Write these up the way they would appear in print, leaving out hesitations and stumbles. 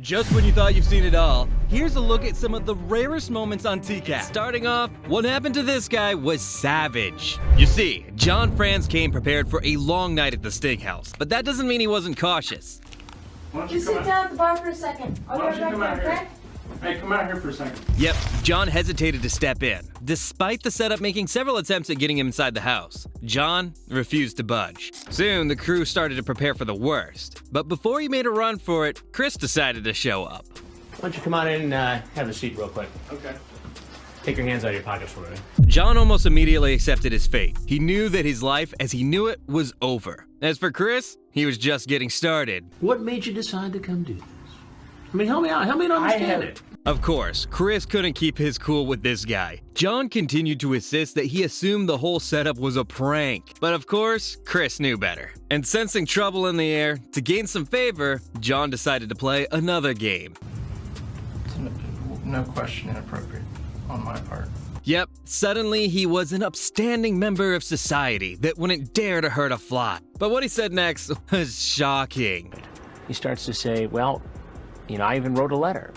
Just when you thought you've seen it all, here's a look at some of the rarest moments on TCAT. Starting off, what happened to this guy was savage. You see, John Franz came prepared for a long night at the steakhouse, but that doesn't mean he wasn't cautious. Why don't you sit down at the bar for a second? Why don't you come out here? Hey, come out here for a second. Yep, John hesitated to step in, despite the setup making several attempts at getting him inside the house. John refused to budge. Soon, the crew started to prepare for the worst. But before he made a run for it, Chris decided to show up. Why don't you come on in and have a seat real quick? Okay. Take your hands out of your pockets for me. John almost immediately accepted his fate. He knew that his life, as he knew it, was over. As for Chris, he was just getting started. What made you decide to come do this? I mean, help me out. Help me to understand it. Of course, Chris couldn't keep his cool with this guy. John continued to insist that he assumed the whole setup was a prank. But of course, Chris knew better. And sensing trouble in the air, to gain some favor, John decided to play another game. It's no question inappropriate on my part. Yep, suddenly he was an upstanding member of society that wouldn't dare to hurt a fly. But what he said next was shocking. He starts to say, well, you know, I even wrote a letter.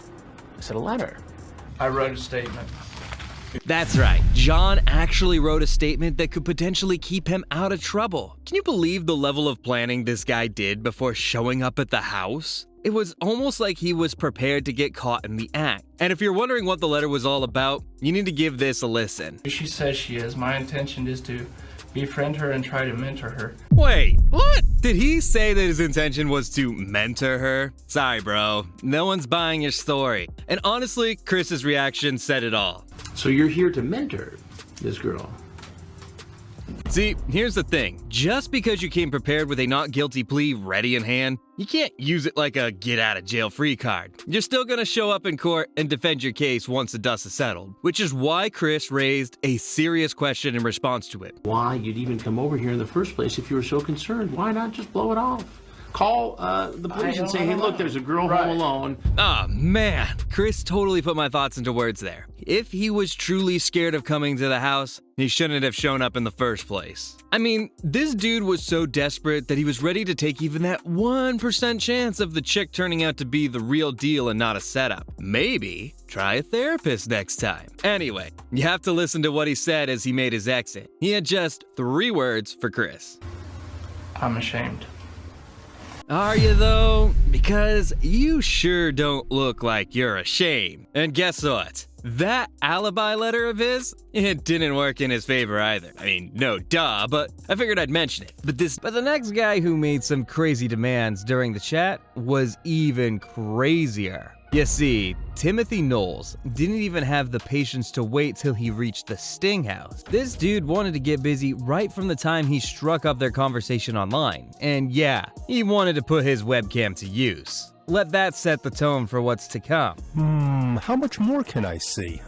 I said, a letter? I wrote a statement. That's right, John actually wrote a statement that could potentially keep him out of trouble. Can you believe the level of planning this guy did before showing up at the house? It was almost like he was prepared to get caught in the act. And if you're wondering what the letter was all about, you need to give this a listen. She says she is. My intention is to befriend her and try to mentor her. Wait, what? Did he say that his intention was to mentor her? Sorry, bro. No one's buying your story. And honestly, Chris's reaction said it all. So you're here to mentor this girl? See, here's the thing. Just because you came prepared with a not guilty plea ready in hand, you can't use it like a get out of jail free card. You're still gonna show up in court and defend your case once the dust is settled, which is why Chris raised a serious question in response to it. Why you'd even come over here in the first place if you were so concerned? Why not just blow it off? Call the police and say, hey, look, there's a girl home alone. Ah, man. Chris totally put my thoughts into words there. If he was truly scared of coming to the house, he shouldn't have shown up in the first place. I mean, this dude was so desperate that he was ready to take even that 1% chance of the chick turning out to be the real deal and not a setup. Maybe try a therapist next time. Anyway, you have to listen to what he said as he made his exit. He had just 3 words for Chris. I'm ashamed. Are you though? Because you sure don't look like you're ashamed. And guess what? That alibi letter of his, it didn't work in his favor either. I mean, no duh, but I figured I'd mention it. But the next guy who made some crazy demands during the chat was even crazier. You see, Timothy Knowles didn't even have the patience to wait till he reached the Sting house. This dude wanted to get busy right from the time he struck up their conversation online. And yeah, he wanted to put his webcam to use. Let that set the tone for what's to come. How much more can I see?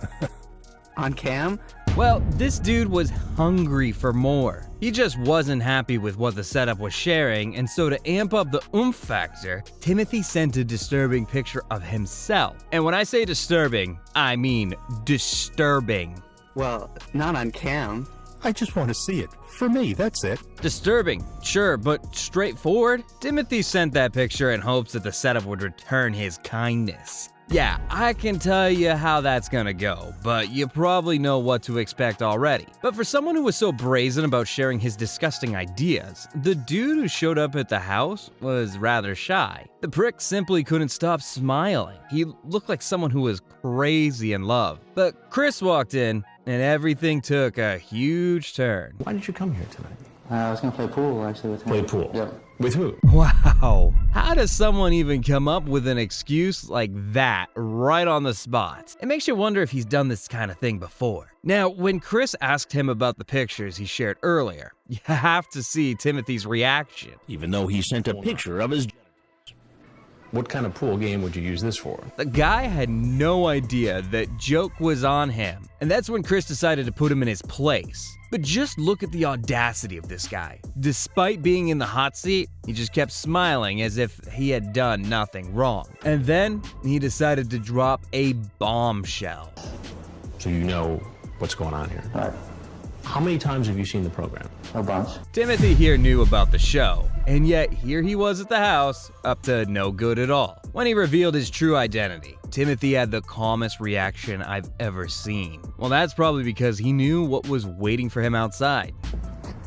On cam? Well, this dude was hungry for more. He just wasn't happy with what the setup was sharing, and so to amp up the oomph factor, Timothy sent a disturbing picture of himself. And when I say disturbing, I mean disturbing. Well, not on cam. I just want to see it. For me, that's it. Disturbing, sure, but straightforward? Timothy sent that picture in hopes that the setup would return his kindness. Yeah, I can tell you how that's gonna go, but you probably know what to expect already. But for someone who was so brazen about sharing his disgusting ideas, the dude who showed up at the house was rather shy. The prick simply couldn't stop smiling. He looked like someone who was crazy in love. But Chris walked in, and everything took a huge turn. Why did you come here tonight? I was gonna play pool actually with him. Play pool? Yep. With who? Wow. How does someone even come up with an excuse like that right on the spot? It makes you wonder if he's done this kind of thing before. Now, when Chris asked him about the pictures he shared earlier, you have to see Timothy's reaction. Even though he sent a picture of his... What kind of pool game would you use this for? The guy had no idea that joke was on him, and that's when Chris decided to put him in his place. But just look at the audacity of this guy. Despite being in the hot seat, he just kept smiling as if he had done nothing wrong. And then he decided to drop a bombshell. So you know what's going on here. Right. How many times have you seen the program? A bunch. Timothy here knew about the show, and yet here he was at the house, up to no good at all. When he revealed his true identity, Timothy had the calmest reaction I've ever seen. Well, that's probably because he knew what was waiting for him outside.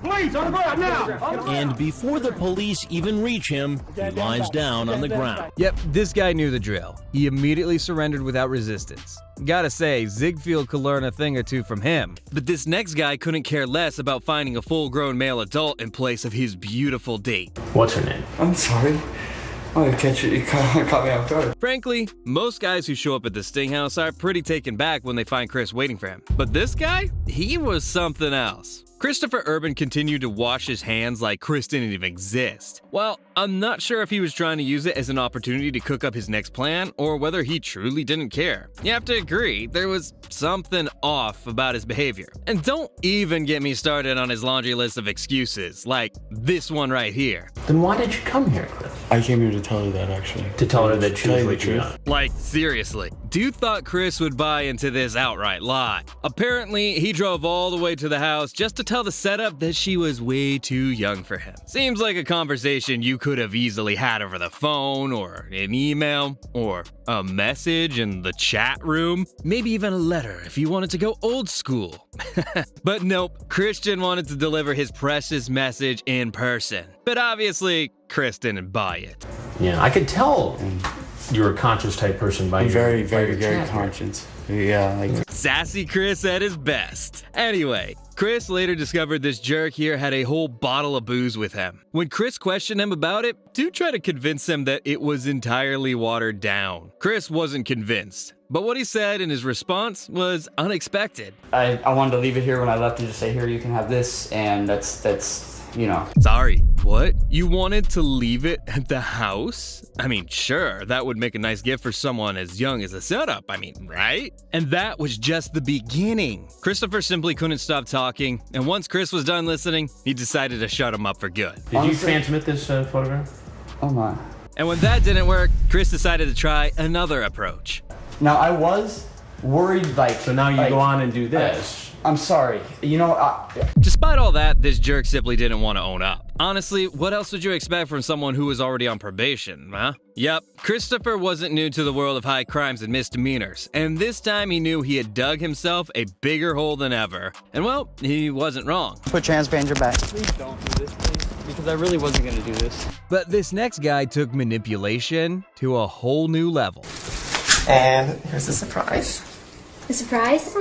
Please, on the ground now! And before the police even reach him, he lies down on the ground. Yep, this guy knew the drill. He immediately surrendered without resistance. Gotta say, Ziegfeld could learn a thing or two from him. But this next guy couldn't care less about finding a full-grown male adult in place of his beautiful date. What's her name? I'm sorry. Oh, you caught me off guard. Frankly, most guys who show up at the Sting House are pretty taken back when they find Chris waiting for him. But this guy? He was something else. Christopher Urban continued to wash his hands like Chris didn't even exist. Well, I'm not sure if he was trying to use it as an opportunity to cook up his next plan or whether he truly didn't care. You have to agree, there was something off about his behavior. And don't even get me started on his laundry list of excuses, like this one right here. Then why did you come here, Cliff? I came here to tell her that, actually. To tell her that she was Tell you the waking truth. up. Like, seriously, dude thought Chris would buy into this outright lie. Apparently, he drove all the way to the house just to tell the setup that she was way too young for him. Seems like a conversation you could have easily had over the phone, or an email, or a message in the chat room, maybe even a letter if you wanted to go old school. But nope, Christian wanted to deliver his precious message in person. But obviously, Chris didn't buy it. Yeah, I could tell you're a conscious type person by I'm your very, by very, your very chat here. conscious. Yeah, like Sassy Chris at his best. Anyway, Chris later discovered this jerk here had a whole bottle of booze with him. When Chris questioned him about it, dude tried to convince him that it was entirely watered down. Chris wasn't convinced, but what he said in his response was unexpected. I wanted to leave it here when I left and just say, here, you can have this, and that's you know. Sorry, what? You wanted to leave it at the house? I mean, sure, that would make a nice gift for someone as young as a setup, I mean, right? And that was just the beginning. Christopher simply couldn't stop talking, and once Chris was done listening, he decided to shut him up for good. Did you Honestly- transmit this photograph? Oh my. And when that didn't work, Chris decided to try another approach. Now, I was worried, like... So now you like, go on and do this. I'm sorry. You know, Despite all that, this jerk simply didn't want to own up. Honestly, what else would you expect from someone who was already on probation, huh? Yep, Christopher wasn't new to the world of high crimes and misdemeanors, and this time he knew he had dug himself a bigger hole than ever. And well, he wasn't wrong. put your hands behind your back. Please don't do this, please. Because I really wasn't going to do this. But this next guy took manipulation to a whole new level. And here's the surprise. A surprise?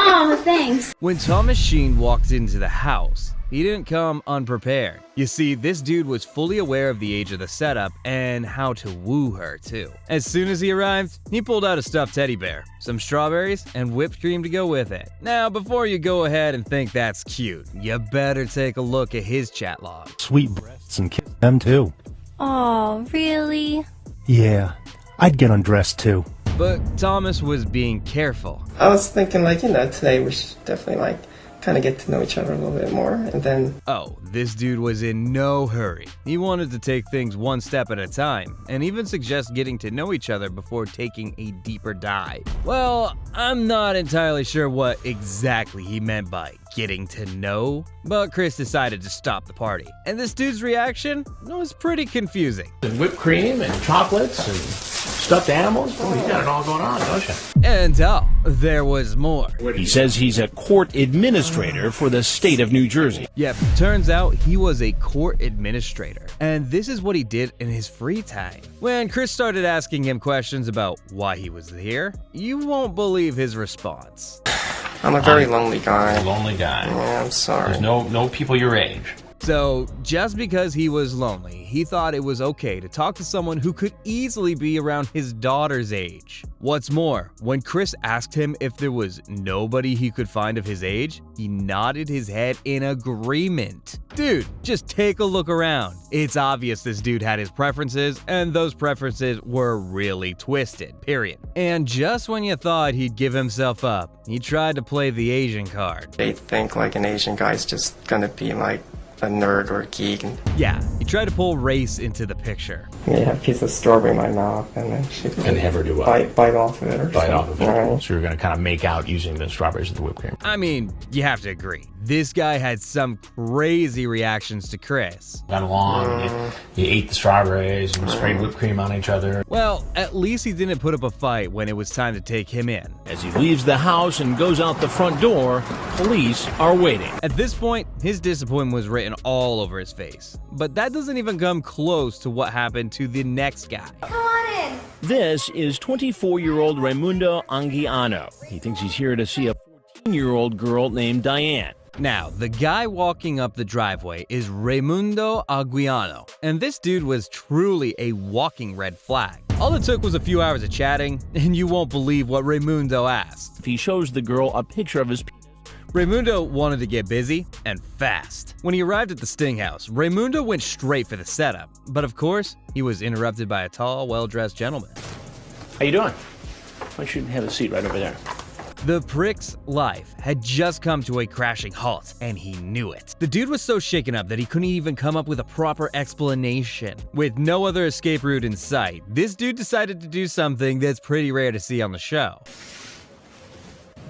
Oh, thanks. When Thomas Sheen walked into the house, he didn't come unprepared. You see, this dude was fully aware of the age of the setup and how to woo her, too. As soon as he arrived, he pulled out a stuffed teddy bear, some strawberries, and whipped cream to go with it. Now, before you go ahead and think that's cute, you better take a look at his chat log. Sweet breasts and kiss them too. Oh, really? Yeah, I'd get undressed too. But Thomas was being careful. I was thinking, like, you know, today we should definitely, like, kind of get to know each other a little bit more, and then... Oh, this dude was in no hurry. He wanted to take things one step at a time, and even suggest getting to know each other before taking a deeper dive. Well, I'm not entirely sure what exactly he meant by getting to know, but Chris decided to stop the party. And this dude's reaction was pretty confusing. And whipped cream and chocolates and stuffed animals. Oh, you got it all going on, don't you? And there was more. He says he's a court administrator for the state of New Jersey. Yep, turns out he was a court administrator, and this is what he did in his free time. When Chris started asking him questions about why he was here, you won't believe his response. I'm a very lonely guy. A lonely guy. Yeah, I'm sorry. There's no people your age. So, just because he was lonely, he thought it was okay to talk to someone who could easily be around his daughter's age. What's more, when Chris asked him if there was nobody he could find of his age, he nodded his head in agreement. Dude, just take a look around. It's obvious this dude had his preferences, and those preferences were really twisted, period. And just when you thought he'd give himself up, he tried to play the Asian card. They think, like, an Asian guy's just gonna be, like, a nerd or a geek. And Yeah, he tried to pull race into the picture. Maybe have a piece of strawberry in my mouth, and then she And have her do what? bite off of it or Bite something. off of it. Right. So you're going to kind of make out using the strawberries as the whipped cream. I mean, you have to agree. This guy had some crazy reactions to Chris. Got along, and you ate the strawberries and sprayed whipped cream on each other. Well, at least he didn't put up a fight when it was time to take him in. As he leaves the house and goes out the front door, police are waiting. At this point, his disappointment was written all over his face. But that doesn't even come close to what happened to the next guy. Come on in. This is 24-year-old Raimundo Anguiano. He thinks he's here to see a 14-year-old girl named Diane. Now, the guy walking up the driveway is Raimundo Anguiano, and this dude was truly a walking red flag. All it took was a few hours of chatting, and you won't believe what Raimundo asked. He shows the girl a picture of his penis. Raimundo wanted to get busy, and fast. When he arrived at the Sting house, Raimundo went straight for the setup. But of course, he was interrupted by a tall, well-dressed gentleman. How you doing? Why don't you have a seat right over there? The prick's life had just come to a crashing halt, and he knew it. The dude was so shaken up that he couldn't even come up with a proper explanation. With no other escape route in sight, this dude decided to do something that's pretty rare to see on the show.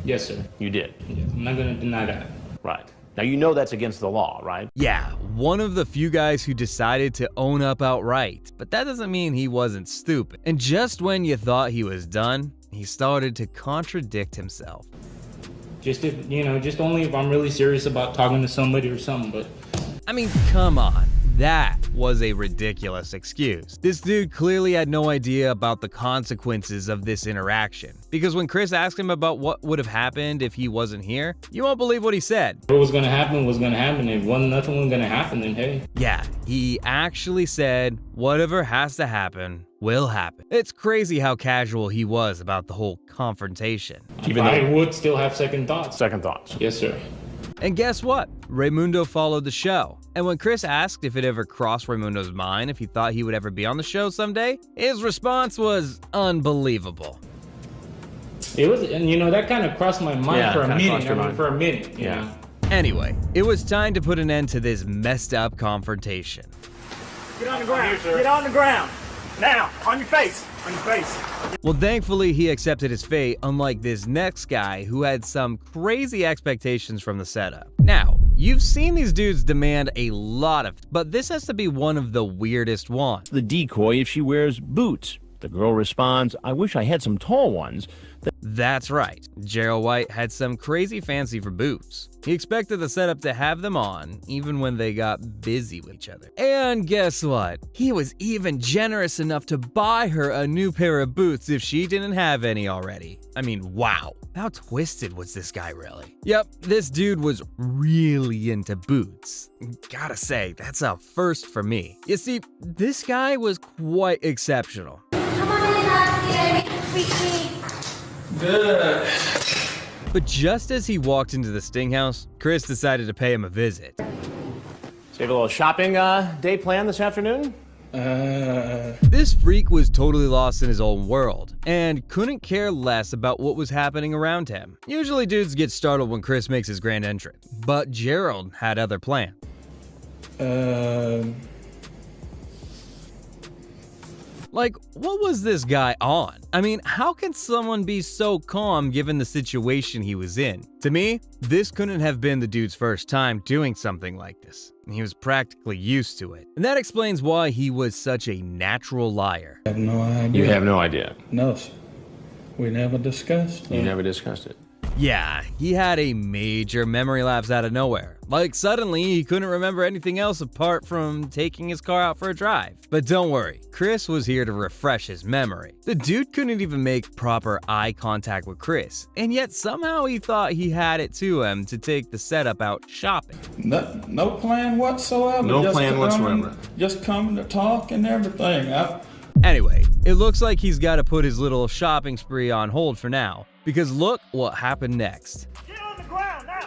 Yes, sir. You did. Yeah, I'm not gonna deny that. Right. Now you know that's against the law, right? Yeah, one of the few guys who decided to own up outright, but that doesn't mean he wasn't stupid. And just when you thought he was done, he started to contradict himself. Just if, just only if I'm really serious about talking to somebody or something, but I mean, come on. That was a ridiculous excuse. This dude clearly had no idea about the consequences of this interaction. Because when Chris asked him about what would have happened if he wasn't here, you won't believe what he said. what was gonna happen was gonna happen. If nothing was gonna happen, then hey. Yeah, he actually said, whatever has to happen will happen. It's crazy how casual he was about the whole confrontation. Even I though- would still have second thoughts. Second thoughts. Yes, sir. And guess what? Raimundo followed the show. And when Chris asked if it ever crossed Raimundo's mind if he thought he would ever be on the show someday, his response was unbelievable. It was, and that kind of crossed my mind Yeah, for a kinda minute. crossed your mind. For a minute. You Yeah. know? Anyway, it was time to put an end to this messed up confrontation. Get on the ground. Get on the ground. Now, on your face. On your face. Well, thankfully, he accepted his fate, unlike this next guy who had some crazy expectations from the setup. Now, you've seen these dudes demand a lot of, but this has to be one of the weirdest ones. The decoy if she wears boots. The girl responds, I wish I had some tall ones. That's right, Gerald White had some crazy fancy for boots. He expected the setup to have them on, even when they got busy with each other. And guess what? He was even generous enough to buy her a new pair of boots if she didn't have any already. I mean, wow. How twisted was this guy really? Yep, this dude was really into boots. Gotta say, that's a first for me. You see, this guy was quite exceptional. Come on in, Nancy. Sweet. Good. But just as he walked into the Sting house, Chris decided to pay him a visit. So you have a little shopping day planned this afternoon? This freak was totally lost in his own world and couldn't care less about what was happening around him. Usually dudes get startled when Chris makes his grand entrance, but Gerald had other plans. Like, what was this guy on? I mean, how can someone be so calm given the situation he was in? To me, this couldn't have been the dude's first time doing something like this. He was practically used to it. And that explains why he was such a natural liar. I have no idea. You have no idea. No, sir. We never discussed. You never discussed it. Yeah, he had a major memory lapse out of nowhere. Like, suddenly he couldn't remember anything else apart from taking his car out for a drive. But don't worry, Chris was here to refresh his memory. The dude couldn't even make proper eye contact with Chris, and yet somehow he thought he had it to him to take the setup out shopping. No plan whatsoever. No plan whatsoever. Just coming to talk and everything. Anyway, it looks like he's got to put his little shopping spree on hold for now, because look what happened next. Get on the ground now.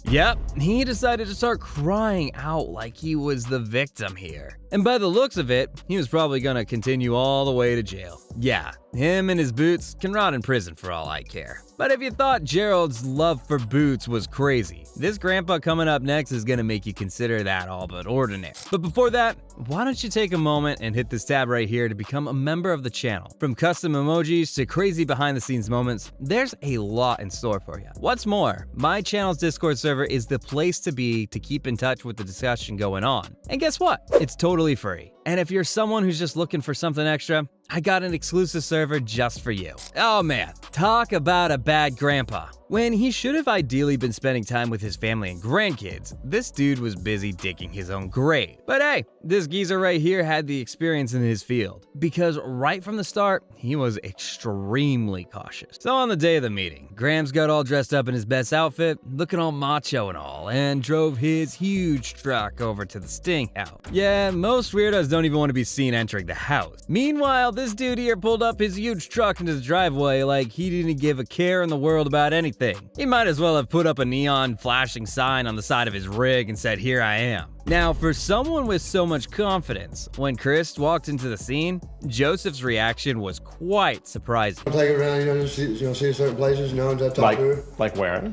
Yep, he decided to start crying out like he was the victim here. And by the looks of it, he was probably gonna continue all the way to jail. Yeah, him and his boots can rot in prison for all I care. But if you thought Gerald's love for boots was crazy, this grandpa coming up next is gonna make you consider that all but ordinary. But before that, why don't you take a moment and hit this tab right here to become a member of the channel. From custom emojis to crazy behind the scenes moments, there's a lot in store for you. What's more, my channel's Discord server is the place to be to keep in touch with the discussion going on. And guess what? It's totally free. And if you're someone who's just looking for something extra, I got an exclusive server just for you. Oh man, talk about a bad grandpa. When he should have ideally been spending time with his family and grandkids, this dude was busy digging his own grave. But hey, this geezer right here had the experience in his field, because right from the start, he was extremely cautious. So on the day of the meeting, Grams got all dressed up in his best outfit, looking all macho and all, and drove his huge truck over to the Sting house. Yeah, most weirdos don't even want to be seen entering the house. Meanwhile, this dude here pulled up his huge truck into the driveway like he didn't give a care in the world about anything. He might as well have put up a neon flashing sign on the side of his rig and said, "Here I am." Now, for someone with so much confidence, when Chris walked into the scene, Joseph's reaction was quite surprising. I'll take it around, see certain places, talk to her. Like where?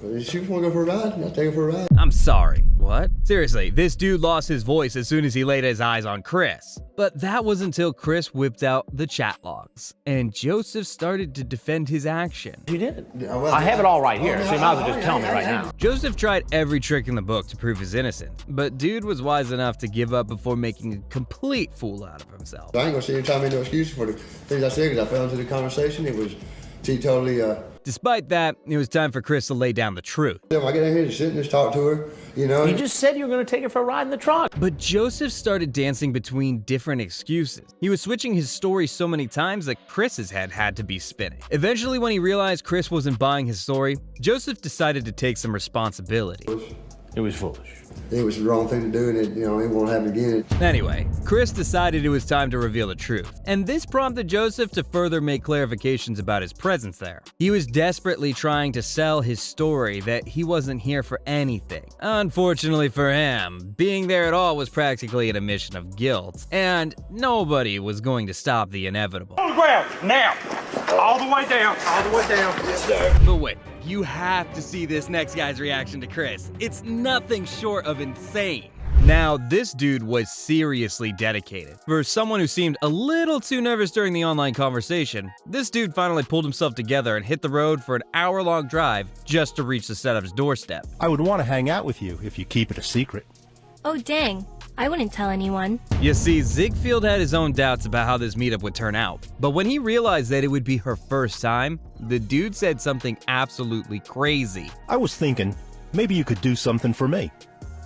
If she want to go for a ride, I'll take her for a ride. I'm sorry, what? Seriously, this dude lost his voice as soon as he laid his eyes on Chris. But that was until Chris whipped out the chat logs, and Joseph started to defend his action. You did? I have it all right here, so you might as well just tell me right now. Joseph tried every trick in the book to prove his innocence, but dude was wise enough to give up before making a complete fool out of himself. I ain't gonna sit here and tell me no excuses for the things I said, because I fell into the conversation. It was totally Despite that, it was time for Chris to lay down the truth. I get in here to sit and just talk to her, You just said you were going to take her for a ride in the truck. But Joseph started dancing between different excuses. He was switching his story so many times that Chris's head had to be spinning. Eventually, when he realized Chris wasn't buying his story, Joseph decided to take some responsibility. It was foolish. It was the wrong thing to do, and it won't happen again. Anyway, Chris decided it was time to reveal the truth, and this prompted Joseph to further make clarifications about his presence there. He was desperately trying to sell his story that he wasn't here for anything. Unfortunately for him, being there at all was practically an admission of guilt, and nobody was going to stop the inevitable. On the ground, now! All the way down, all the way down. Yes, sir. But wait, you have to see this next guy's reaction to Chris. It's nothing short of insane. Now, this dude was seriously dedicated. For someone who seemed a little too nervous during the online conversation, this dude finally pulled himself together and hit the road for an hour-long drive just to reach the setup's doorstep. I would want to hang out with you if you keep it a secret. Oh, dang. I wouldn't tell anyone. You see, Ziegfeld had his own doubts about how this meetup would turn out, but when he realized that it would be her first time, the dude said something absolutely crazy. I was thinking, maybe you could do something for me.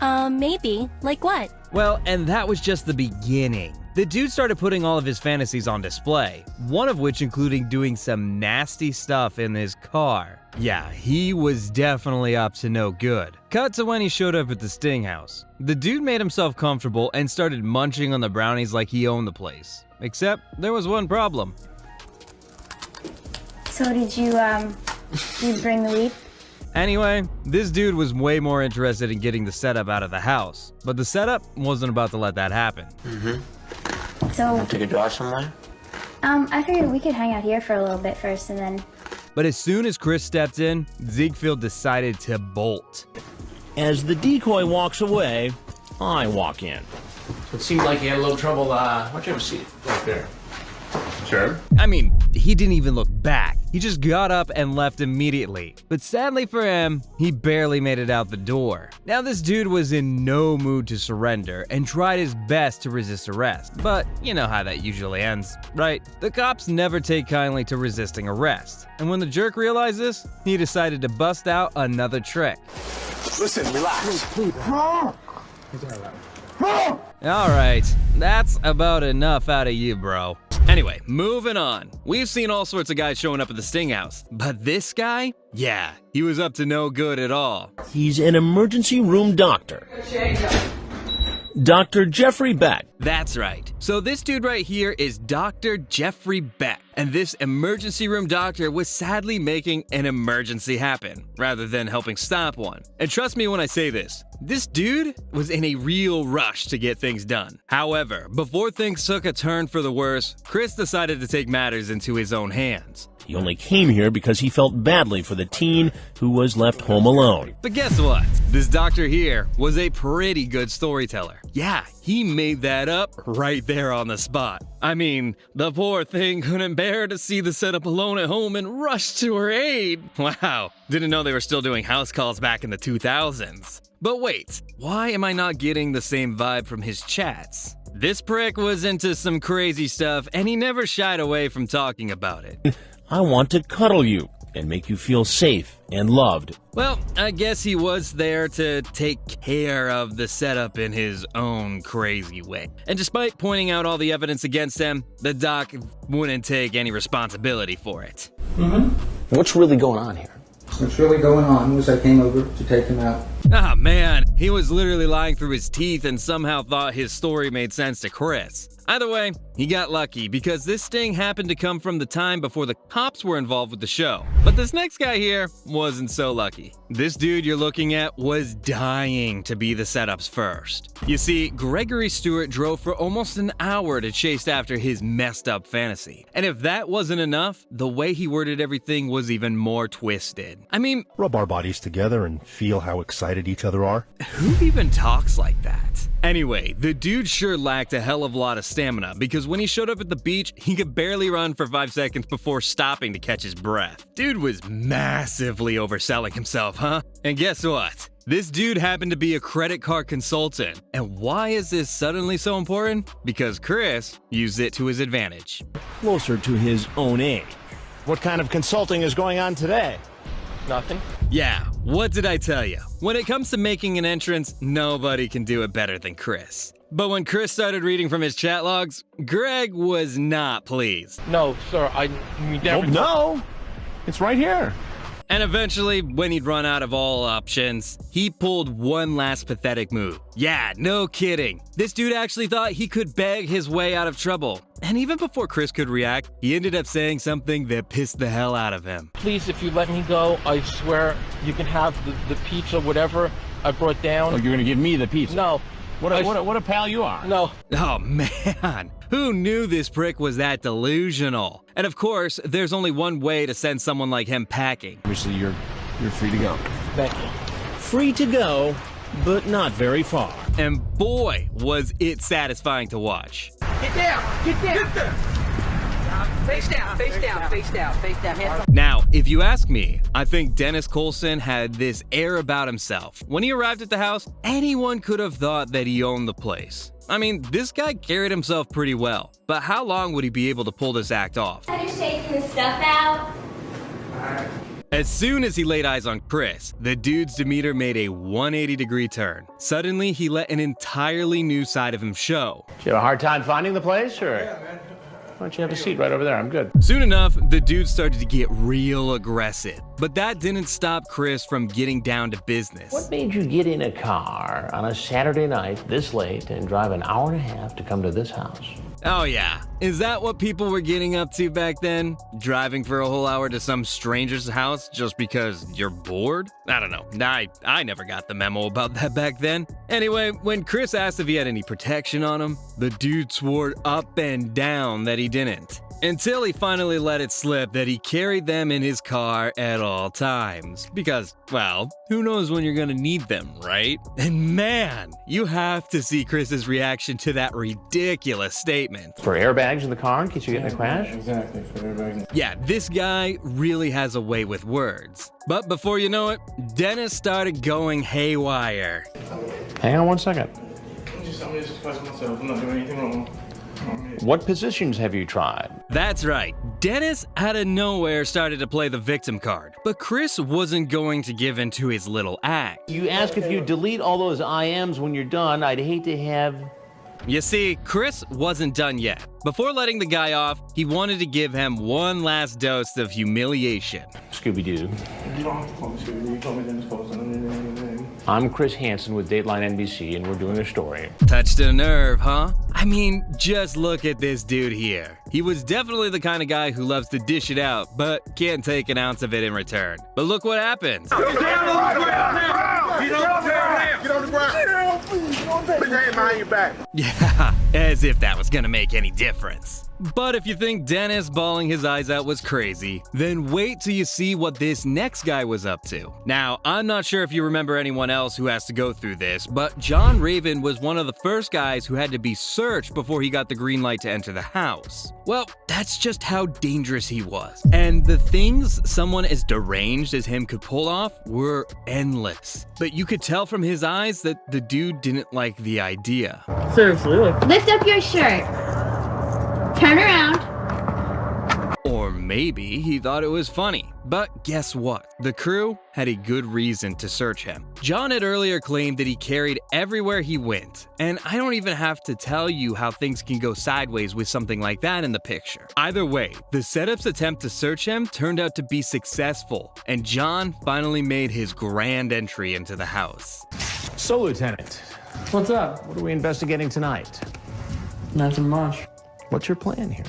Maybe. Like what? Well, and that was just the beginning. The dude started putting all of his fantasies on display, one of which including doing some nasty stuff in his car. Yeah, he was definitely up to no good. Cut to when he showed up at the Sting house. The dude made himself comfortable and started munching on the brownies like he owned the place. Except, there was one problem. So did you bring the weed? Anyway, this dude was way more interested in getting the setup out of the house, but the setup wasn't about to let that happen. So, Take a drive somewhere? I figured we could hang out here for a little bit first and then... But as soon as Chris stepped in, Ziegfeld decided to bolt. As the decoy walks away, I walk in. It seemed like you had a little trouble. Why don't you have a seat right there? Sure. I mean, he didn't even look back. He just got up and left immediately. But sadly for him, he barely made it out the door. Now this dude was in no mood to surrender and tried his best to resist arrest. But you know how that usually ends, right? The cops never take kindly to resisting arrest. And when the jerk realized this, he decided to bust out another trick. Listen, relax. Alright, that's about enough out of you, bro. Anyway, moving on. We've seen all sorts of guys showing up at the Sting house, but this guy? Yeah, he was up to no good at all. He's an emergency room doctor. Dr. Jeffrey Beck. That's right. So this dude right here is Dr. Jeffrey Beck, and this emergency room doctor was sadly making an emergency happen, rather than helping stop one. And trust me when I say this dude was in a real rush to get things done. However, before things took a turn for the worse, Chris decided to take matters into his own hands. He only came here because he felt badly for the teen who was left home alone. But guess what? This doctor here was a pretty good storyteller. Yeah, he made that up right there on the spot. I mean, the poor thing couldn't bear to see the setup alone at home and rushed to her aid. Wow, didn't know they were still doing house calls back in the 2000s. But wait, why am I not getting the same vibe from his chats? This prick was into some crazy stuff and he never shied away from talking about it. I want to cuddle you and make you feel safe and loved. Well, I guess he was there to take care of the setup in his own crazy way. And despite pointing out all the evidence against him, the doc wouldn't take any responsibility for it. What's really going on here? What's really going on was I came over to take him out. Ah, man, he was literally lying through his teeth and somehow thought his story made sense to Chris. Either way, he got lucky because this sting happened to come from the time before the cops were involved with the show. But this next guy here wasn't so lucky. This dude you're looking at was dying to be the setup's first. You see, Gregory Stewart drove for almost an hour to chase after his messed up fantasy. And if that wasn't enough, the way he worded everything was even more twisted. I mean, rub our bodies together and feel how excited each other are. Who even talks like that? Anyway, the dude sure lacked a hell of a lot of stamina because when he showed up at the beach, he could barely run for 5 seconds before stopping to catch his breath. Dude was massively overselling himself, huh? And guess what? This dude happened to be a credit card consultant. And why is this suddenly so important? Because Chris used it to his advantage. Closer to his own age. What kind of consulting is going on today? Nothing. Yeah, what did I tell you? When it comes to making an entrance, nobody can do it better than Chris. But when Chris started reading from his chat logs, Greg was not pleased. No, sir, I never... No, it's right here. And eventually, when he'd run out of all options, he pulled one last pathetic move. Yeah, no kidding. This dude actually thought he could beg his way out of trouble. And even before Chris could react, he ended up saying something that pissed the hell out of him. Please, if you let me go, I swear you can have the pizza, whatever I brought down. Oh, you're going to give me the pizza? No. What a pal you are. No. Oh, man. Who knew this prick was that delusional? And of course, there's only one way to send someone like him packing. Obviously, you're free to go. Thank you. Free to go, but not very far. And boy, was it satisfying to watch. Get down! Get down! Get down! Face down, face down, face down, face down. Hands up. Now, if you ask me, I think Dennis Colson had this air about himself. When he arrived at the house, anyone could have thought that he owned the place. I mean, this guy carried himself pretty well, but how long would he be able to pull this act off? Finish taking the stuff out. As soon as he laid eyes on Chris, the dude's demeanor made a 180-degree turn. Suddenly, he let an entirely new side of him show. Did you have a hard time finding the place, or? Yeah, man. Why don't you have a seat right over there? I'm good. Soon enough, the dude started to get real aggressive. But that didn't stop Chris from getting down to business. What made you get in a car on a Saturday night this late and drive an hour and a half to come to this house? Oh yeah, is that what people were getting up to back then? Driving for a whole hour to some stranger's house just because you're bored? I don't know, I never got the memo about that back then. Anyway, when Chris asked if he had any protection on him, the dude swore up and down that he didn't. Until he finally let it slip that he carried them in his car at all times. Because, well, who knows when you're gonna need them, right? And man, you have to see Chris's reaction to that ridiculous statement. For airbags in the car in case you get in a crash? Exactly, for airbags. Yeah, this guy really has a way with words. But before you know it, Dennis started going haywire. Hang on one second. I'm just expressing myself. I'm not doing anything wrong. What positions have you tried? That's right. Dennis, out of nowhere, started to play the victim card. But Chris wasn't going to give in to his little act. You ask if you delete all those IMs when you're done. I'd hate to have... You see, Chris wasn't done yet. Before letting the guy off, he wanted to give him one last dose of humiliation. Scooby-Doo. You don't have to call me Scooby. You call me Dennis Colson. I'm Chris Hansen with Dateline NBC, and we're doing a story. Touched a nerve, huh? I mean, just look at this dude here. He was definitely the kind of guy who loves to dish it out, but can't take an ounce of it in return. But look what happens. Get on the ground! Get on the ground! Get on the ground! Put your hand behind your back. Yeah, as if that was gonna make any difference. But if you think Dennis bawling his eyes out was crazy, then wait till you see what this next guy was up to. Now, I'm not sure if you remember anyone else who has to go through this, but John Raven was one of the first guys who had to be searched before he got the green light to enter the house. Well, that's just how dangerous he was. And the things someone as deranged as him could pull off were endless. But you could tell from his eyes that the dude didn't like the idea. Seriously, lift up your shirt. Turn around. Or maybe he thought it was funny. But guess what? The crew had a good reason to search him. John had earlier claimed that he carried everywhere he went, and I don't even have to tell you how things can go sideways with something like that in the picture. Either way, the setup's attempt to search him turned out to be successful, and John finally made his grand entry into the house. So, Lieutenant. What's up? What are we investigating tonight? Nothing much. What's your plan here?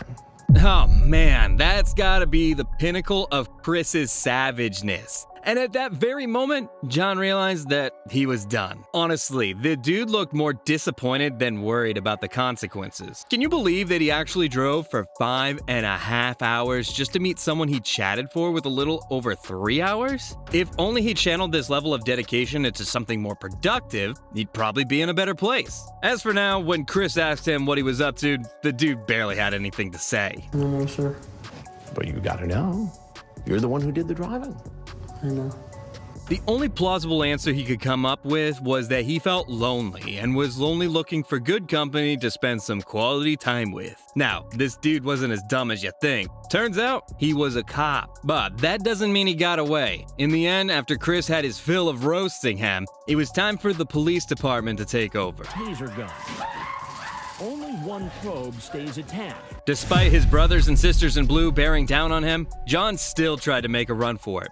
Oh man, that's gotta be the pinnacle of Chris's savageness. And at that very moment, John realized that he was done. Honestly, the dude looked more disappointed than worried about the consequences. Can you believe that he actually drove for 5.5 hours just to meet someone he chatted for with a little over 3 hours? If only he channeled this level of dedication into something more productive, he'd probably be in a better place. As for now, when Chris asked him what he was up to, the dude barely had anything to say. No, sir. But you gotta know. You're the one who did the driving. I know. The only plausible answer he could come up with was that he felt lonely and was only looking for good company to spend some quality time with. Now, this dude wasn't as dumb as you think. Turns out, he was a cop. But that doesn't mean he got away. In the end, after Chris had his fill of roasting him, it was time for the police department to take over. Taser gun. Only one probe stays attached. Despite his brothers and sisters in blue bearing down on him, John still tried to make a run for it.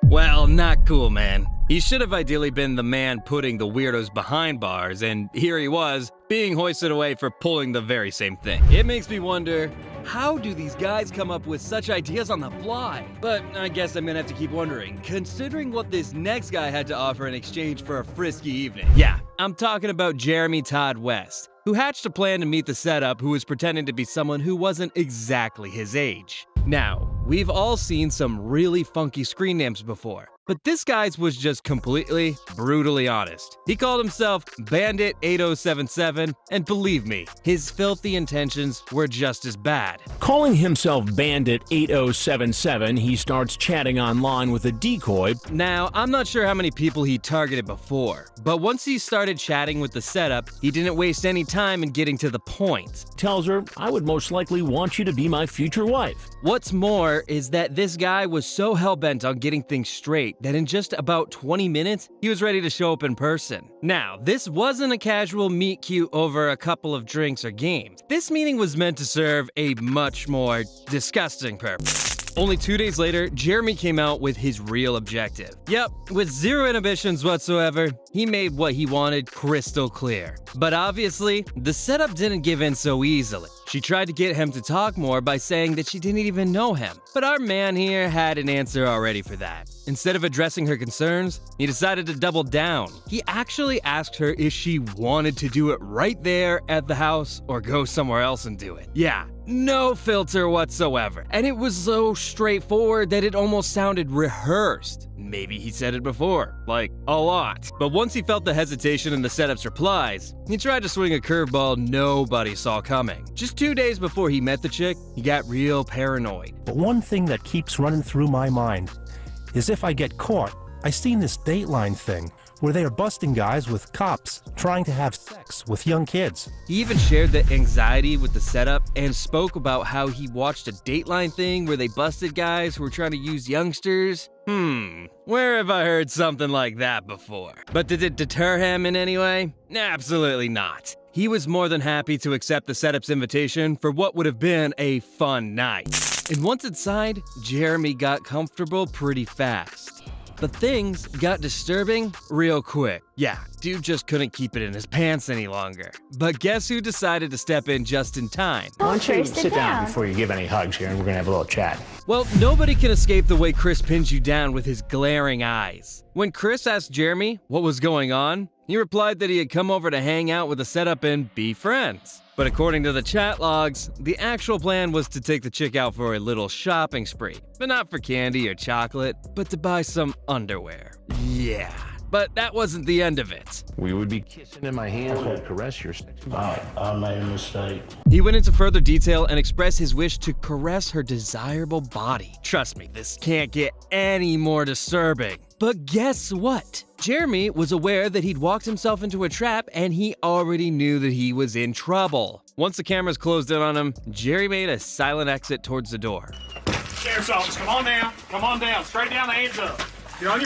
Well, not cool, man. He should have ideally been the man putting the weirdos behind bars, and here he was, being hoisted away for pulling the very same thing. It makes me wonder, how do these guys come up with such ideas on the fly? But I guess I'm gonna have to keep wondering, considering what this next guy had to offer in exchange for a frisky evening. Yeah, I'm talking about Jeremy Todd West, who hatched a plan to meet the setup who was pretending to be someone who wasn't exactly his age. Now, we've all seen some really funky screen names before, but this guy's was just completely, brutally honest. He called himself Bandit 8077, and believe me, his filthy intentions were just as bad. Calling himself Bandit 8077, he starts chatting online with a decoy. Now, I'm not sure how many people he targeted before, but once he started chatting with the setup, he didn't waste any time in getting to the point. Tells her, I would most likely want you to be my future wife. What's more is that this guy was so hell-bent on getting things straight that in just about 20 minutes, he was ready to show up in person. Now, this wasn't a casual meet cute over a couple of drinks or games. This meeting was meant to serve a much more disgusting purpose. Only 2 days later, Jeremy came out with his real objective. Yep, with zero inhibitions whatsoever, he made what he wanted crystal clear. But obviously, the setup didn't give in so easily. She tried to get him to talk more by saying that she didn't even know him. But our man here had an answer already for that. Instead of addressing her concerns, he decided to double down. He actually asked her if she wanted to do it right there at the house or go somewhere else and do it. Yeah, no filter whatsoever. And it was so straightforward that it almost sounded rehearsed. Maybe he said it before, like a lot. But once he felt the hesitation in the setup's replies, he tried to swing a curveball nobody saw coming. Just 2 days before he met the chick, he got real paranoid. But one thing that keeps running through my mind is if I get caught, I seen this Dateline thing where they are busting guys with cops trying to have sex with young kids. He even shared the anxiety with the setup and spoke about how he watched a Dateline thing where they busted guys who were trying to use youngsters. Where have I heard something like that before? But did it deter him in any way? Absolutely not. He was more than happy to accept the setup's invitation for what would have been a fun night. And once inside, Jeremy got comfortable pretty fast. But things got disturbing real quick. Yeah, dude just couldn't keep it in his pants any longer. But guess who decided to step in just in time? Why don't you sit down before you give any hugs here, and we're gonna have a little chat. Well, nobody can escape the way Chris pins you down with his glaring eyes. When Chris asked Jeremy what was going on, he replied that he had come over to hang out with the setup and be friends. But according to the chat logs, the actual plan was to take the chick out for a little shopping spree. But not for candy or chocolate, but to buy some underwear. Yeah. But that wasn't the end of it. We would be kissing in my hands and caress your sexy body. I made a mistake. He went into further detail and expressed his wish to caress her desirable body. Trust me, this can't get any more disturbing. But guess what? Jeremy was aware that he'd walked himself into a trap and he already knew that he was in trouble. Once the cameras closed in on him, Jerry made a silent exit towards the door. Sheriff's office, come on down, straight down, hands up. Get on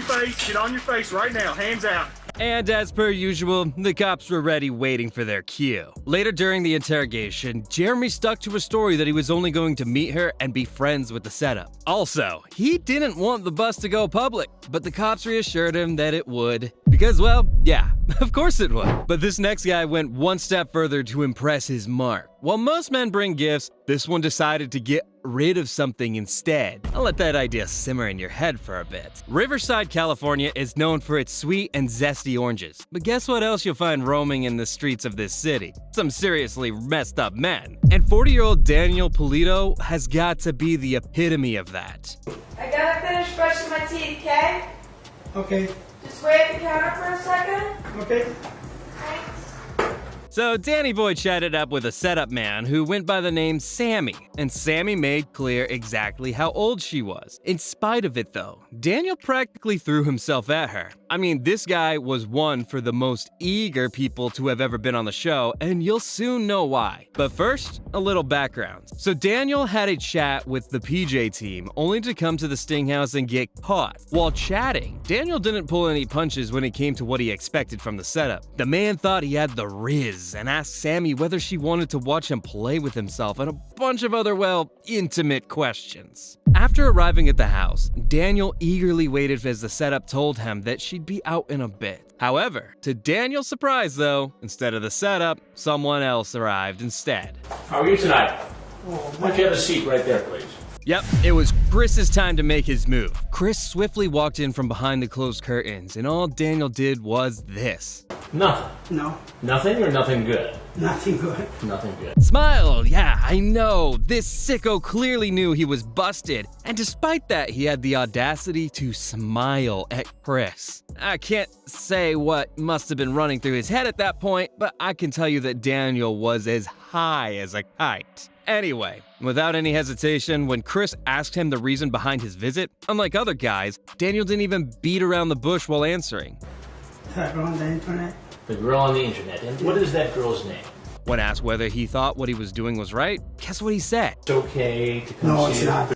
your face right now, hands out. And as per usual, the cops were ready waiting for their cue. Later during the interrogation, Jeremy stuck to a story that he was only going to meet her and be friends with the setup. Also, he didn't want the bust to go public, but the cops reassured him that it would. Because, well, yeah, of course it would. But this next guy went one step further to impress his mark. While most men bring gifts, this one decided to get rid of something instead. I'll let that idea simmer in your head for a bit. Riverside, California is known for its sweet and zesty oranges. But guess what else you'll find roaming in the streets of this city? Some seriously messed up men. And 40-year-old Daniel Polito has got to be the epitome of that. I gotta finish brushing my teeth, okay? Okay. Just wait at the counter for a second. Okay. Thanks. So Danny Boy chatted up with a setup man who went by the name Sammy, and Sammy made clear exactly how old she was. In spite of it though, Daniel practically threw himself at her. I mean, this guy was one for the most eager people to have ever been on the show, and you'll soon know why. But first, a little background. So Daniel had a chat with the PJ team, only to come to the Sting House and get caught. While chatting, Daniel didn't pull any punches when it came to what he expected from the setup. The man thought he had the riz and asked Sammy whether she wanted to watch him play with himself and a bunch of other, well, intimate questions. After arriving at the house, Daniel eagerly waited as the setup told him that she'd be out in a bit. However, to Daniel's surprise though, instead of the setup, someone else arrived instead. How are you tonight? Why don't you have a seat right there, please? Yep, it was Chris's time to make his move. Chris swiftly walked in from behind the closed curtains, and all Daniel did was this. Nothing. No. Nothing or nothing good? Nothing good. Nothing good. Smile, yeah, I know. This sicko clearly knew he was busted, and despite that, he had the audacity to smile at Chris. I can't say what must have been running through his head at that point, but I can tell you that Daniel was as high as a kite. Anyway, without any hesitation, when Chris asked him the reason behind his visit, unlike other guys, Daniel didn't even beat around the bush while answering. That girl on the internet? The girl on the internet. And what is that girl's name? When asked whether he thought what he was doing was right, guess what he said? It's okay to come No, see it's you. not.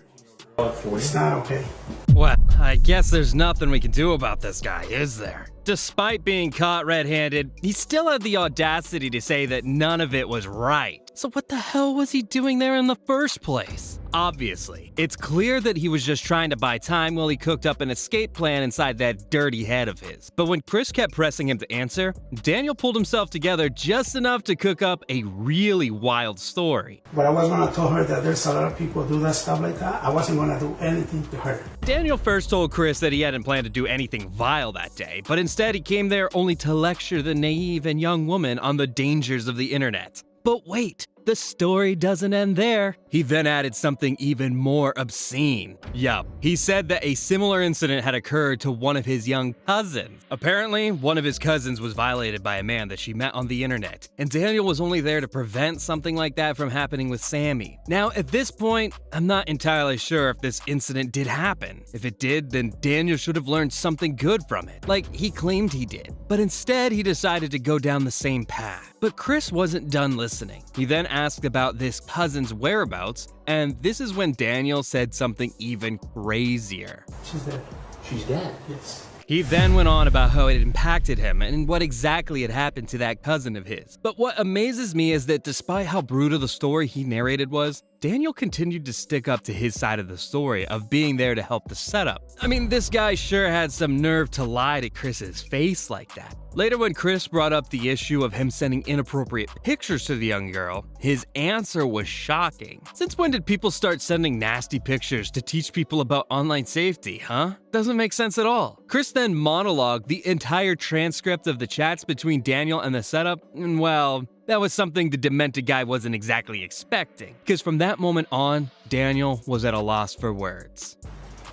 It's not okay. Well, I guess there's nothing we can do about this guy, is there? Despite being caught red-handed, he still had the audacity to say that none of it was right. So what the hell was he doing there in the first place? Obviously, it's clear that he was just trying to buy time while he cooked up an escape plan inside that dirty head of his. But when Chris kept pressing him to answer, Daniel pulled himself together just enough to cook up a really wild story. But I was gonna tell her that there's a lot of people do that stuff like that. I wasn't gonna do anything to her. Daniel first told Chris that he hadn't planned to do anything vile that day, but instead he came there only to lecture the naive and young woman on the dangers of the internet. But wait, the story doesn't end there. He then added something even more obscene. Yup, he said that a similar incident had occurred to one of his young cousins. Apparently, one of his cousins was violated by a man that she met on the internet, and Daniel was only there to prevent something like that from happening with Sammy. Now, at this point, I'm not entirely sure if this incident did happen. If it did, then Daniel should have learned something good from it, like he claimed he did. But instead, he decided to go down the same path. But Chris wasn't done listening. He then asked about this cousin's whereabouts, and this is when Daniel said something even crazier. She's dead. She's dead? Yes. He then went on about how it impacted him and what exactly had happened to that cousin of his. But what amazes me is that despite how brutal the story he narrated was, Daniel continued to stick up to his side of the story of being there to help the setup. I mean, this guy sure had some nerve to lie to Chris's face like that. Later, when Chris brought up the issue of him sending inappropriate pictures to the young girl, his answer was shocking. Since when did people start sending nasty pictures to teach people about online safety, huh? Doesn't make sense at all. Chris then monologued the entire transcript of the chats between Daniel and the setup, and well, that was something the demented guy wasn't exactly expecting, because from that moment on, Daniel was at a loss for words.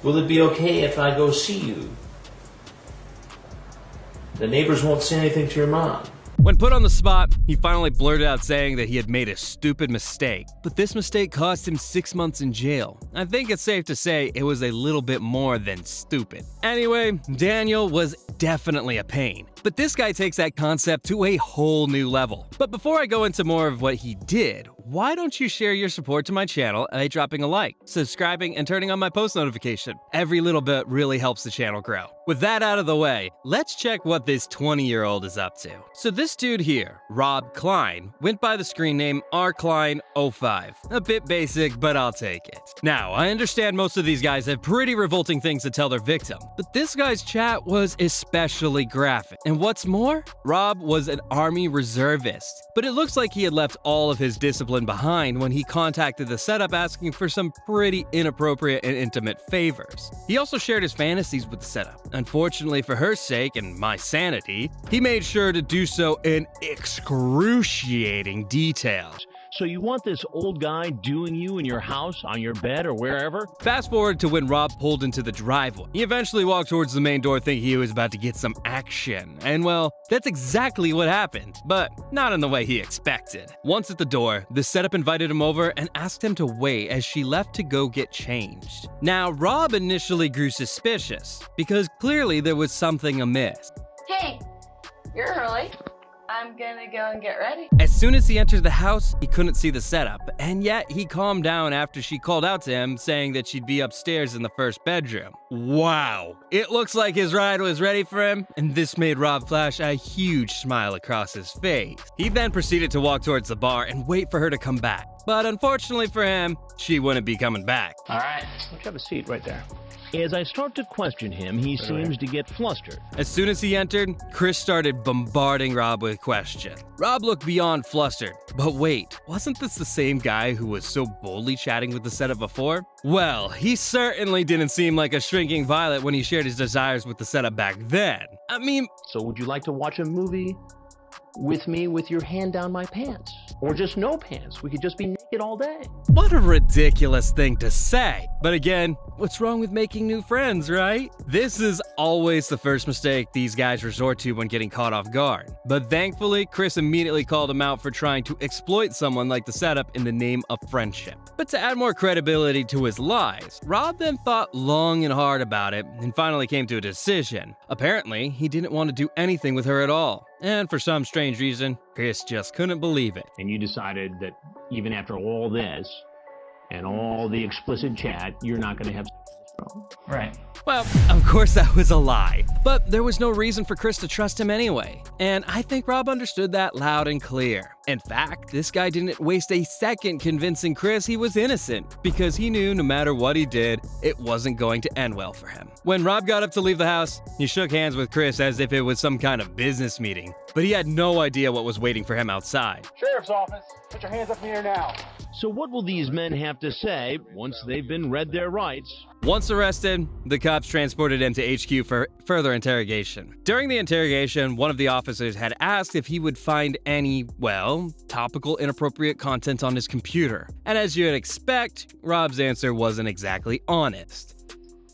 Will it be okay if I go see you? The neighbors won't say anything to your mom. When put on the spot, he finally blurted out saying that he had made a stupid mistake. But this mistake cost him 6 months in jail. I think it's safe to say it was a little bit more than stupid. Anyway, Daniel was definitely a pain. But this guy takes that concept to a whole new level. But before I go into more of what he did, why don't you share your support to my channel by dropping a like, subscribing, and turning on my post notification? Every little bit really helps the channel grow. With that out of the way, let's check what this 20-year-old is up to. So this dude here, Rob Klein, went by the screen name rklein05. A bit basic, but I'll take it. Now, I understand most of these guys have pretty revolting things to tell their victim, but this guy's chat was especially graphic. And what's more, Rob was an Army reservist, but it looks like he had left all of his discipline behind when he contacted the setup asking for some pretty inappropriate and intimate favors. He also shared his fantasies with the setup. Unfortunately for her sake and my sanity, he made sure to do so in excruciating detail. So you want this old guy doing you in your house, on your bed, or wherever? Fast forward to when Rob pulled into the driveway. He eventually walked towards the main door thinking he was about to get some action. And well, that's exactly what happened, but not in the way he expected. Once at the door, the setup invited him over and asked him to wait as she left to go get changed. Now, Rob initially grew suspicious because clearly there was something amiss. Hey, you're early. I'm gonna go and get ready. As soon as he entered the house, he couldn't see the setup, and yet he calmed down after she called out to him, saying that she'd be upstairs in the first bedroom. Wow, it looks like his ride was ready for him, and this made Rob flash a huge smile across his face. He then proceeded to walk towards the bar and wait for her to come back, but unfortunately for him, she wouldn't be coming back. All right, let's have a seat right there. As I start to question him, he seems to get flustered. As soon as he entered, Chris started bombarding Rob with questions. Rob looked beyond flustered. But wait, wasn't this the same guy who was so boldly chatting with the setup before? Well, he certainly didn't seem like a shrinking violet when he shared his desires with the setup back then. I mean... So would you like to watch a movie with me with your hand down my pants? Or just no pants? We could just be naked all day. What a ridiculous thing to say. But again, what's wrong with making new friends, right? This is always the first mistake these guys resort to when getting caught off guard. But thankfully, Chris immediately called him out for trying to exploit someone like the setup in the name of friendship. But to add more credibility to his lies, Rob then thought long and hard about it and finally came to a decision. Apparently, he didn't want to do anything with her at all. And for some strange reason, Chris just couldn't believe it. And you decided that even after all this and all the explicit chat, you're not going to have sex with this girl. Right. Well, of course that was a lie. But there was no reason for Chris to trust him anyway. And I think Rob understood that loud and clear. In fact, this guy didn't waste a second convincing Chris he was innocent, because he knew no matter what he did, it wasn't going to end well for him. When Rob got up to leave the house, he shook hands with Chris as if it was some kind of business meeting, but he had no idea what was waiting for him outside. Sheriff's office, put your hands up in the air now. So what will these men have to say once they've been read their rights? Once arrested, the cops transported him to HQ for further interrogation. During the interrogation, one of the officers had asked if he would find any, well, topical inappropriate content on his computer. And as you'd expect, Rob's answer wasn't exactly honest.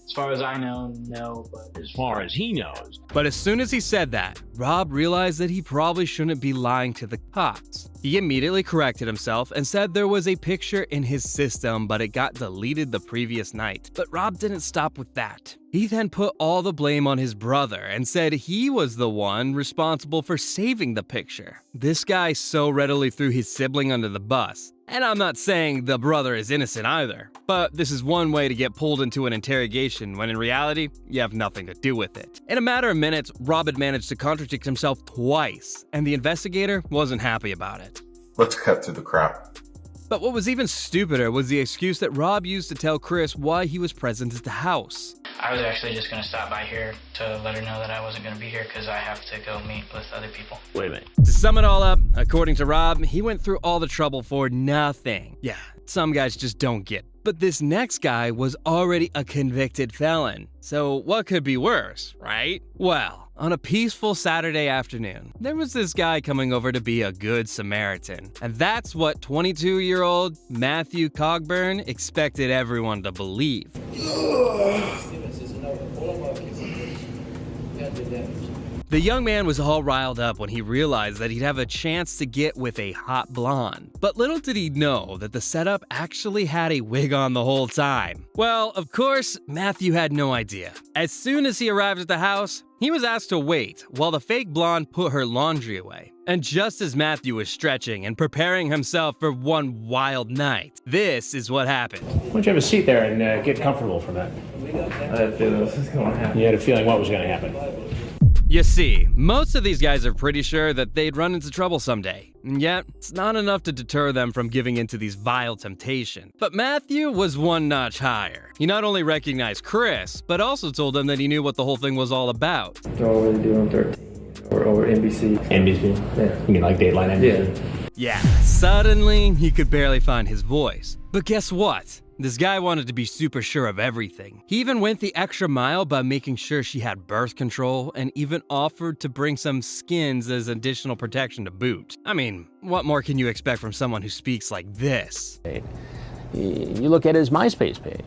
As far as I know, no, but as far as he knows. But as soon as he said that, Rob realized that he probably shouldn't be lying to the cops. He immediately corrected himself and said there was a picture in his system, but it got deleted the previous night. But Rob didn't stop with that. He then put all the blame on his brother and said he was the one responsible for saving the picture. This guy so readily threw his sibling under the bus. And I'm not saying the brother is innocent either, but this is one way to get pulled into an interrogation when in reality, you have nothing to do with it. In a matter of minutes, Rob had managed to contradict himself twice, and the investigator wasn't happy about it. Let's cut to the crap. But what was even stupider was the excuse that Rob used to tell Chris why he was present at the house. I was actually just going to stop by here to let her know that I wasn't going to be here because I have to go meet with other people. Wait a minute. To sum it all up, according to Rob, he went through all the trouble for nothing. Yeah, some guys just don't get it. But this next guy was already a convicted felon. So what could be worse, right? Well, on a peaceful Saturday afternoon, there was this guy coming over to be a good Samaritan. And that's what 22-year-old Matthew Cogburn expected everyone to believe. The young man was all riled up when he realized that he'd have a chance to get with a hot blonde. But little did he know that the setup actually had a wig on the whole time. Well, of course, Matthew had no idea. As soon as he arrived at the house, he was asked to wait while the fake blonde put her laundry away. And just as Matthew was stretching and preparing himself for one wild night, this is what happened. Why don't you have a seat there and get comfortable for that? I had a feeling this was going to happen. You had a feeling what was going to happen? You see, most of these guys are pretty sure that they'd run into trouble someday, and yet it's not enough to deter them from giving into these vile temptations. But Matthew was one notch higher. He not only recognized Chris, but also told him that he knew what the whole thing was all about. Don't really do on 13 or over NBC. NBC? Yeah. You mean like Dateline NBC? Yeah, suddenly he could barely find his voice. But guess what? This guy wanted to be super sure of everything. He even went the extra mile by making sure she had birth control and even offered to bring some skins as additional protection to boot. I mean, what more can you expect from someone who speaks like this? You look at his MySpace page.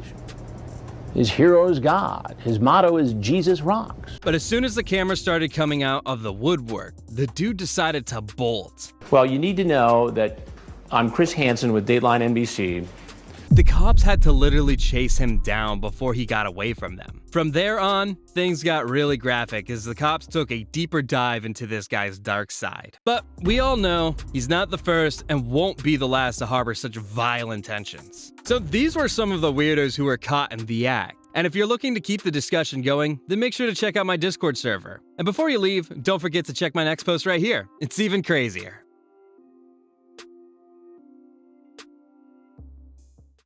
His hero is God. His motto is Jesus rocks. But as soon as the camera started coming out of the woodwork, the dude decided to bolt. Well, you need to know that I'm Chris Hansen with Dateline NBC. The cops had to literally chase him down before he got away from them. From there on, things got really graphic as the cops took a deeper dive into this guy's dark side. But we all know he's not the first and won't be the last to harbor such vile intentions. So these were some of the weirdos who were caught in the act. And if you're looking to keep the discussion going, then make sure to check out my Discord server. And before you leave, don't forget to check my next post right here. It's even crazier.